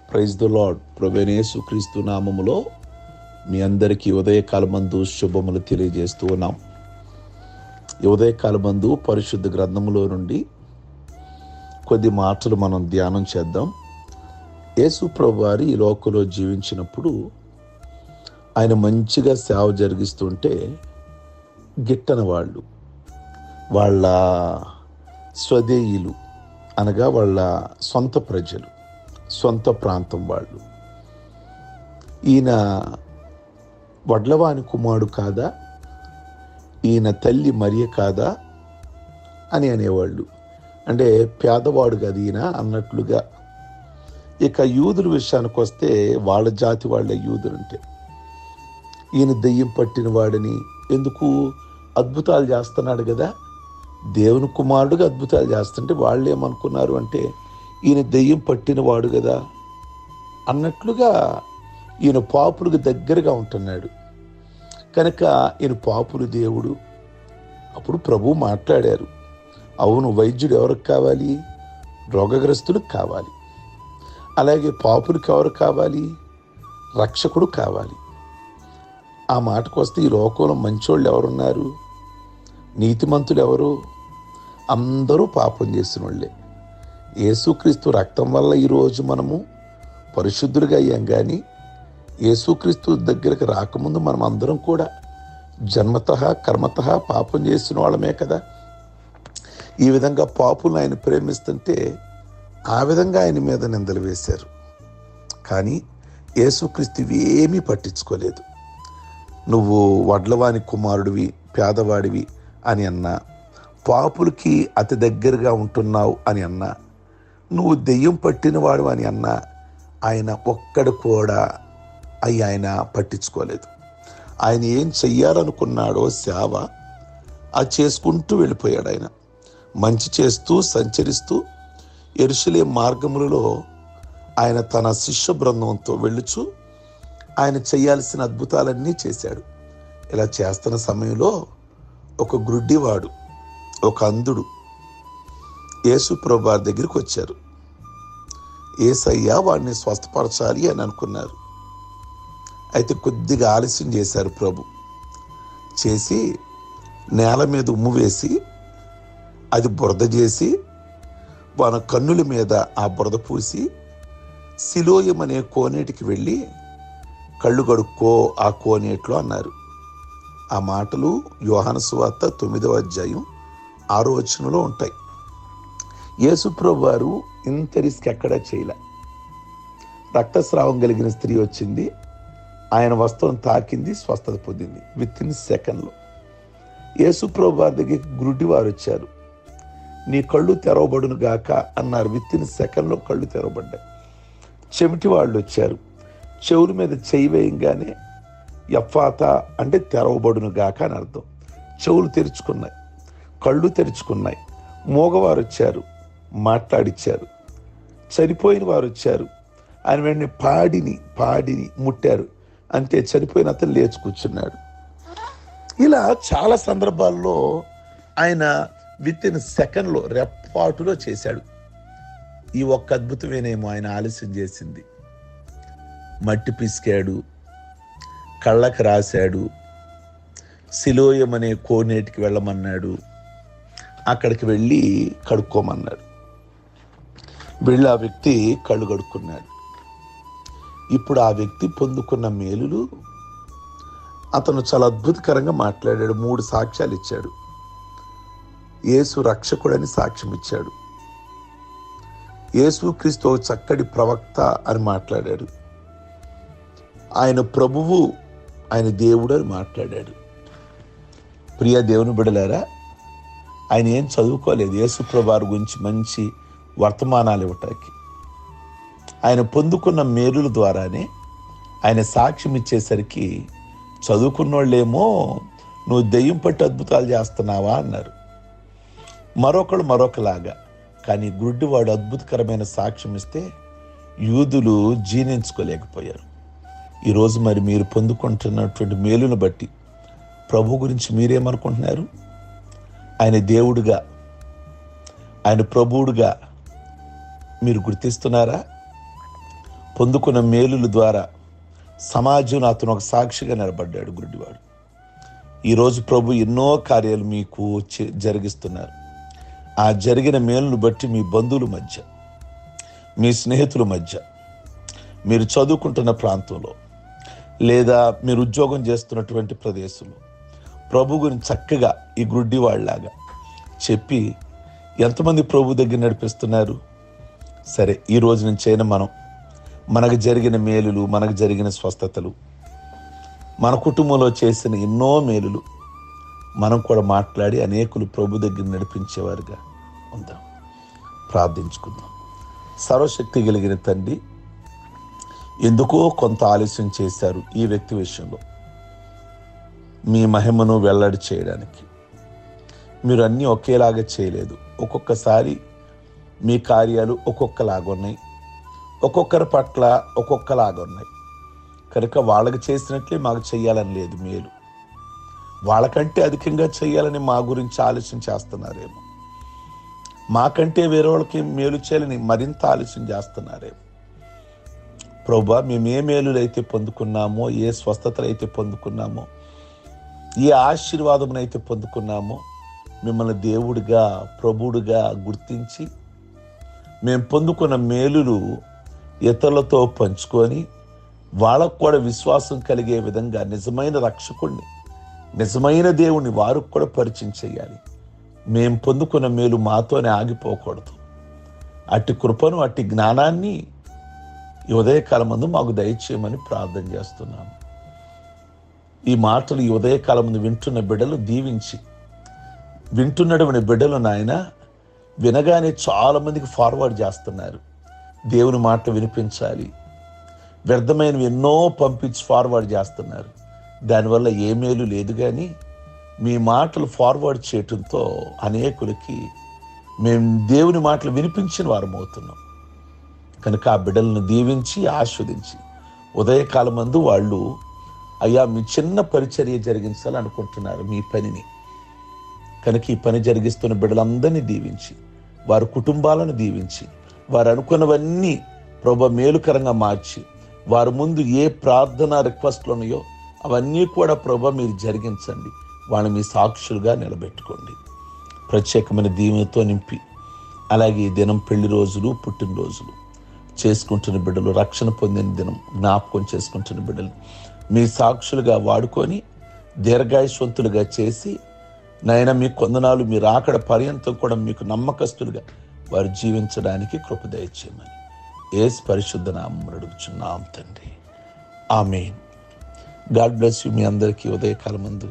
Praise the lord. ప్రభువైన యేసుక్రీస్తు నామములో మీ అందరికీ ఉదయకాలమందు శుభములు తెలియజేస్తూ ఉన్నాం. ఈ ఉదయకాలమందు పరిశుద్ధ గ్రంథములో నుండి కొద్ది మాటలు మనం ధ్యానం చేద్దాం. యేసు ప్రభువారు ఈ లోకంలో జీవించినప్పుడు ఆయన మంచిగా సేవ జరిగిస్తుంటే గిట్టని వాళ్ళు, వాళ్ళ స్వదేయులు అనగా వాళ్ళ సొంత ప్రజలు, సొంత ప్రాంతం వాళ్ళు, ఈయన వడ్లవాని కుమారుడు కాదా, ఈయన తల్లి మరియ కాదా అని అనేవాళ్ళు. అంటే పేదవాడు కదా ఈయన అన్నట్లుగా. ఇక యూదుల విషయానికి వస్తే వాళ్ళ జాతి వాళ్ళ యూదులంటే ఈయన దెయ్యం పట్టిన వాడిని, ఎందుకు అద్భుతాలు చేస్తున్నాడు కదా, దేవుని కుమారుడుగా అద్భుతాలు చేస్తుంటే వాళ్ళు ఏమనుకున్నారు అంటే ఈయన దెయ్యం పట్టినవాడు కదా అన్నట్లుగా ఈయన పాపులకు దగ్గరగా ఉంటున్నాడు కనుక ఈయన పాపులు దేవుడు. అప్పుడు ప్రభు మాట్లాడారు, అవును, వైద్యుడు ఎవరికి కావాలి? రోగగ్రస్తులకు కావాలి. అలాగే పాపులకు ఎవరు కావాలి? రక్షకుడు కావాలి. ఆ మాటకు వస్తే ఈ లోకంలో మంచోళ్ళు ఎవరున్నారు? నీతిమంతులు ఎవరు? అందరూ పాపం చేసిన వాళ్ళే. యేసుక్రీస్తు రక్తం వల్ల ఈరోజు మనము పరిశుద్ధులుగా అయ్యాం. కానీ యేసుక్రీస్తు దగ్గరికి రాకముందు మనం అందరం కూడా జన్మతః కర్మతః పాపం చేసిన వాళ్ళమే కదా. ఈ విధంగా పాపులను ఆయన ప్రేమిస్తుంటే ఆ విధంగా ఆయన మీద నిందలు వేశారు. కానీ యేసుక్రీస్తు ఏమీ పట్టించుకోలేదు. నువ్వు వడ్లవాని కుమారుడివి, పేదవాడివి అని అన్నా, పాపులకి అతి దగ్గరగా ఉంటున్నావు అని అన్నా, నువ్వు దెయ్యం పట్టినవాడు అని అన్నా, ఆయన ఒక్కడు కూడా ఆయన పట్టించుకోలేదు. ఆయన ఏం చెయ్యాలనుకున్నాడో సేవ అది చేసుకుంటూ వెళ్ళిపోయాడు. ఆయన మంచి చేస్తూ సంచరిస్తూ యెరూషలేము మార్గములలో ఆయన తన శిష్య బృందంతో వెళ్ళుచు ఆయన చేయాల్సిన అద్భుతాలన్నీ చేశాడు. ఇలా చేస్తున్న సమయంలో ఒక గ్రుడ్డివాడు, ఒక అంధుడు యేసు ప్రభువారి దగ్గరికి వచ్చారు. యేసయ్య వాడిని స్వస్థపరచాలి అని అనుకున్నారు. అయితే కొద్దిగా ఆలస్యం చేశారు. ప్రభు చేసి నేల మీద ఉమ్ము వేసి అది బురద చేసి మన కన్నుల మీద ఆ బురద పూసి సిలోయం అనే కోనేటికి వెళ్ళి కళ్ళు కడుక్కో ఆ కోనేట్లో అన్నారు. ఆ మాటలు యోహాను సువార్త 9వ అధ్యాయం 6వ వచనంలో ఉంటాయి. యేసు ప్రభువారు ఇంత రిస్క్ ఎక్కడా చేయలే. రక్తస్రావం కలిగిన స్త్రీ వచ్చింది, ఆయన వస్త్రం తాకింది, స్వస్థత పొందింది విత్-ఇన్ సెకండ్లో. యేసు ప్రభువారి దగ్గరికి గురుడివారు వచ్చారు, నీ కళ్ళు తెరవబడును గాక అన్నారు. విత్-ఇన్ సెకండ్లో కళ్ళు తెరవబడ్డాయి. చెమిటి వాళ్ళు వచ్చారు, చెవుల మీద చేయి వేయంగానే ఎఫ్ఫాతా అంటే తెరవబడును గాక అని అర్థం. చెవులు తెరుచుకున్నాయి, కళ్ళు తెరుచుకున్నాయి. మోగవారు వచ్చారు, మాట్లాడిచ్చారు. చనిపోయిన వారు వచ్చారు, ఆయన వెంటనే పాడిని ముట్టారు, అంతే చనిపోయిన అతను లేచి కూర్చున్నాడు. ఇలా చాలా సందర్భాల్లో ఆయన విత్-ఇన్ సెకండ్లో రెప్పాటులో చేశాడు. ఈ ఒక్క అద్భుతమేనేమో ఆయన ఆలస్యం చేసింది. మట్టి పిసికాడు, కళ్ళకు రాశాడు, సిలోయం అనే కోనేటికి వెళ్ళమన్నాడు, అక్కడికి వెళ్ళి కడుక్కోమన్నాడు. వెళ్ళి ఆ వ్యక్తి కళ్ళు కడుక్కున్నాడు. ఇప్పుడు ఆ వ్యక్తి పొందుకున్న మేలులు అతను చాలా అద్భుతకరంగా మాట్లాడాడు. 3 సాక్ష్యాలు ఇచ్చాడు. యేసు రక్షకుడని సాక్ష్యం ఇచ్చాడు. యేసుక్రీస్తు చక్కటి ప్రవక్త అని మాట్లాడాడు. ఆయన ప్రభువు, ఆయన దేవుడు అని మాట్లాడాడు. ప్రియ దేవుని బిడ్డలారా, ఆయన ఏం చదువుకోలేదు యేసు ప్రభువారి గురించి మంచి వర్తమానాలు ఇవ్వటానికి. ఆయన పొందుకున్న మేలుల ద్వారానే ఆయన సాక్ష్యం ఇచ్చేసరికి చదువుకున్నోళ్ళేమో నువ్వు దెయ్యం పట్టి అద్భుతాలు చేస్తున్నావా అన్నారు, మరొకళ్ళు మరొకలాగా. కానీ గుడ్డివాడు అద్భుతకరమైన సాక్ష్యం ఇస్తే యూదులు జీర్ణించుకోలేకపోయారు. ఈరోజు మరి మీరు పొందుకుంటున్నటువంటి మేలును బట్టి ప్రభు గురించి మీరేమనుకుంటున్నారు? ఆయన దేవుడుగా, ఆయన ప్రభువుడుగా మీరు గుర్తిస్తున్నారా? పొందుకున్న మేలుల ద్వారా సమాజంలో అతను ఒక సాక్షిగా నిలబడ్డాడు గుడ్డివాడు. ఈరోజు ప్రభు ఎన్నో కార్యాలు మీకు జరిగిస్తున్నారు. ఆ జరిగిన మేలును బట్టి మీ బంధువుల మధ్య, మీ స్నేహితుల మధ్య, మీరు చదువుకుంటున్న ప్రాంతంలో, లేదా మీరు ఉద్యోగం చేస్తున్నటువంటి ప్రదేశంలో ప్రభు గురించి చక్కగా ఈ గుడ్డివాళ్ళలాగా చెప్పి ఎంతమంది ప్రభు దగ్గర నడిపిస్తున్నారు? సరే, ఈ రోజు నుంచైనా మనకు జరిగిన మేలులు, మనకు జరిగిన స్వస్థతలు, మన కుటుంబంలో చేసిన ఎన్నో మేలులు మనం కూడా మాట్లాడి అనేకులు ప్రభు దగ్గర నడిపించేవారుగా ఉందాం. ప్రార్థించుకుందాం. సర్వశక్తి కలిగిన తండ్రి, ఎందుకో కొంత ఆలస్యం చేశారు ఈ వ్యక్తి విషయంలో మీ మహిమను వెల్లడి చేయడానికి. మీరు అన్నీ ఒకేలాగా చేయలేదు. ఒక్కొక్కసారి మీ కార్యాలు ఒక్కొక్కలాగా ఉన్నాయి, ఒక్కొక్కరి పట్ల ఒక్కొక్కలాగా ఉన్నాయి. కనుక వాళ్ళకి చేసినట్లే మాకు చెయ్యాలని లేదు. మేలు వాళ్ళకంటే అధికంగా చెయ్యాలని మా గురించి ఆలోచన చేస్తున్నారేమో, మాకంటే వేరే వాళ్ళకి మేలు చేయాలని మరింత ఆలోచన చేస్తున్నారేమో. ప్రభువా, మేము ఏ మేలులు అయితే పొందుకున్నామో, ఏ స్వస్థతలు అయితే పొందుకున్నామో, ఏ ఆశీర్వాదమునైతే పొందుకున్నామో, మిమ్మల్ని దేవుడిగా, ప్రభువుడిగా గుర్తించి మేము పొందుకున్న మేలులు ఇతరులతో పంచుకొని వాళ్ళకు కూడా విశ్వాసం కలిగే విధంగా నిజమైన రక్షకుణ్ణి, నిజమైన దేవుణ్ణి వారికి కూడా పరిచయం చేయాలి. మేము పొందుకున్న మేలు మాతోనే ఆగిపోకూడదు. అట్టి కృపను, అట్టి జ్ఞానాన్ని ఈ ఉదయకాలం ముందు మాకు దయచేయమని ప్రార్థన చేస్తున్నాము. ఈ మాటలు ఈ ఉదయకాలం ముందు వింటున్న బిడ్డలు దీవించి, వింటున్నటువంటి బిడ్డలు నాయన వినగానే చాలా మందికి ఫార్వర్డ్ చేస్తున్నారు. దేవుని మాటలు వినిపించాలి, వ్యర్థమైనవి ఎన్నో పంపించి ఫార్వర్డ్ చేస్తున్నారు. దానివల్ల ఏ మేలు లేదు. కానీ మీ మాటలు ఫార్వర్డ్ చేయటంతో అనేకులకి మేము దేవుని మాటలు వినిపించిన వారం అవుతున్నాం. కనుక ఆ బిడ్డలను దీవించి ఆస్వాదించి ఉదయకాలం మందు వాళ్ళు అయ్యా మీ చిన్న పరిచర్య జరిగించాలనుకుంటున్నారు మీ పనిని. కనుక ఈ పని జరిగిస్తున్న బిడ్డలందరినీ దీవించి, వారి కుటుంబాలను దీవించి, వారు అనుకున్నవన్నీ ప్రభు మేలుకరంగా మార్చి, వారి ముందు ఏ ప్రార్థన రిక్వెస్ట్లు ఉన్నాయో అవన్నీ కూడా ప్రభు మీరు జరిగించండి. వాళ్ళని మీ సాక్షులుగా నిలబెట్టుకోండి. ప్రత్యేకమైన దీవెనతో నింపి, అలాగే ఈ దినం పెళ్లి రోజులు, పుట్టినరోజులు చేసుకుంటున్న బిడ్డలు, రక్షణ పొందిన దినం జ్ఞాపకం చేసుకుంటున్న బిడ్డలు మీ సాక్షులుగా వాడుకొని దీర్ఘాయుష్వంతులుగా చేసి నాయన మీ కొందనాలు మీరు ఆకడ పర్యంతం కూడా మీకు నమ్మకస్తులుగా వారు జీవించడానికి కృప దయచేయమని యేసు పరిశుద్ధ నామమున అడుగుచున్నాం తండ్రి. ఆమేన్. God bless you. మీ అందరికీ ఉదయకాలం ముందు